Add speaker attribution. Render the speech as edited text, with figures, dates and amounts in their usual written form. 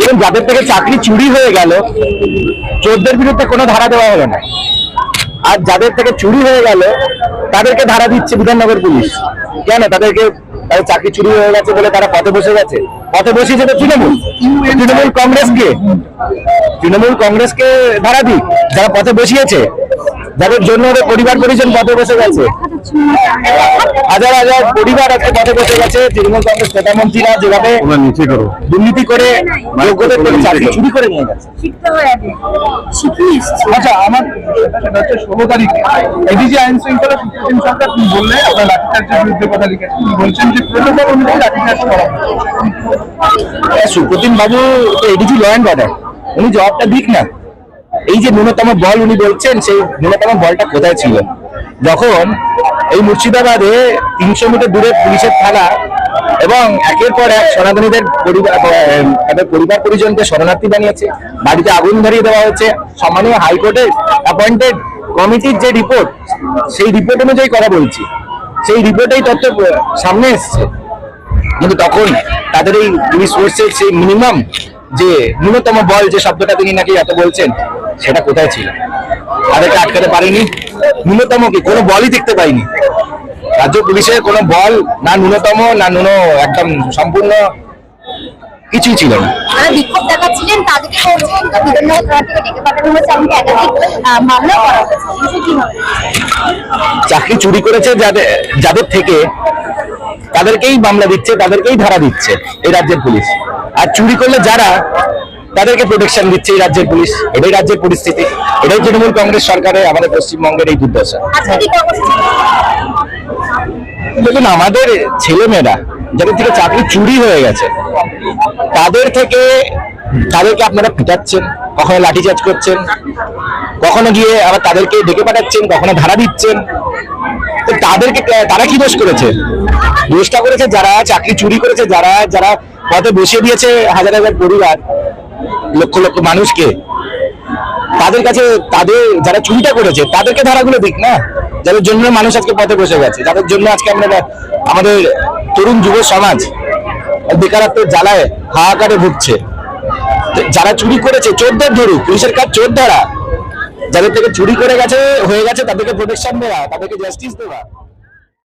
Speaker 1: এবং যাদের থেকে চাকরি চুরি হয়ে গেল চোরদের বিরুদ্ধে কোনো ধারা দেওয়া হলো না, আর যাদের থেকে চুরি হয়ে গেল তাদেরকে ধারা দিচ্ছে বিধাননগর পুলিশ। কেন? তাদের চাকরি চুরি হয়ে গেছে বলে তারা পথে বসে গেছে। পথে বসিয়েছে তো তৃণমূল কংগ্রেসকে ধারা দিক, যারা পথে বসিয়েছে, যাদের জন্য ওদের পরিবার পরিজন পথে বসে গেছে। হাজার হাজার পরিবার আজকে পথে বসে গেছে। তৃণমূল কংগ্রেস নেতামন্ত্রীরা যেভাবে দুর্নীতি করে যোগ্যদের করে চাকরি চুরি করে নিয়ে গেছে।
Speaker 2: আচ্ছা, আমার সেটা হচ্ছে 16 তারিখে এডিজি আইন শৃঙ্খলা সুপ্রিম সরকার তিনি বললেন আপনার লাঠিচার্জের বিরুদ্ধে কথা লিখেছেন, তিনি বলছেন যে প্রোটোকল অনুযায়ী লাঠিচার্জ করা
Speaker 1: সুপ্রতিম বাবু এডিজি ল অ্যান্ড অর্ডার, উনি জবাবটা দিক না। এই যে ন্যূনতম বল উনি বলছেন, সেই ন্যূনতম বলটা কোথায় ছিল যখন এই মুর্শিদাবাদে 300 মিটার দূরে পুলিশের থানা এবং একের পর এক সনাতনীদের পরিবার পরিজনকে শরণার্থী বানিয়েছে, বাড়িতে আগুন ধরিয়ে দেওয়া হয়েছে। সম্মানীয় হাইকোর্টের অ্যাপয়েন্টেড কমিটির যে রিপোর্ট, সেই রিপোর্ট অনুযায়ী কথা বলছি, সেই রিপোর্টেই তথ্য সামনে এসছে। কিন্তু তখন তাদের এই পুলিশ ফোর্সের সেই মিনিমাম যে ন্যূনতম বল, যে শব্দটা তিনি নাকি এত বলছেন, সেটা কোথায় ছিল? তাদেরকে আটকাতে পারেনি। ন্যূনতম কি কোনো বলই দেখতে পাইনি রাজ্য পুলিশের, কোনো বল না, ন্যূনতম না, একদম সম্পূর্ণ কিছুই ছিল না।
Speaker 3: বিক্ষোভ দেখাচ্ছিলেন, তাদেরকে বিধাননগর থানা থেকে ডেকে পাঠানো হয়েছে, এমনকি একাধিক মামলা করা হয়েছে।
Speaker 1: চাকরি চুরি করেছে যাদের থেকে, তাদেরকেই মামলা দিচ্ছে, তাদেরকেই ধারা দিচ্ছে এই রাজ্যের পুলিশ। আর চুরি করলে যারা, তাদেরকে প্রোটেকশন দিচ্ছে এই রাজ্যের পুলিশ। এটাই রাজ্যের পরিস্থিতি, এটাই তৃণমূল কংগ্রেস সরকারের, আমাদের পশ্চিমবঙ্গের এই দুর্দশা। দেখুন, আমাদের ছেলেমেয়েরা যাদের থেকে চাকরি চুরি হয়ে গেছে, তাদেরকে আপনারা পিটাচ্ছেন, কখনো লাঠিচার্জ করছেন, কখনো গিয়ে আবার তাদেরকে ডেকে পাঠাচ্ছেন, কখনো ধারা দিচ্ছেন। তো তারা কি দোষ করেছে? দোষটা করেছে যারা চাকরি চুরি করেছে, যারা পথে বসিয়ে দিয়েছে হাজার হাজার পরিবার, লক্ষ লক্ষ মানুষকে। তাদের কাছে যারা চুরিটা করেছে তাদেরকে ধারাগুলো দিক না, যাদের জন্য মানুষ আজকে পথে বসে গেছে, যাদের জন্য আজকে আমাদের তরুণ যুব সমাজ বেকারত্বের জ্বালায় হাহাকারে ভুগছে। যারা চুরি করেছে চোরদের ধরুক, পুলিশের কাজ চোর ধরা। যাদের থেকে চুরি করে হয়ে গেছে তাদেরকে প্রোটেকশন দেওয়া, তাদেরকে জাস্টিস দেওয়া।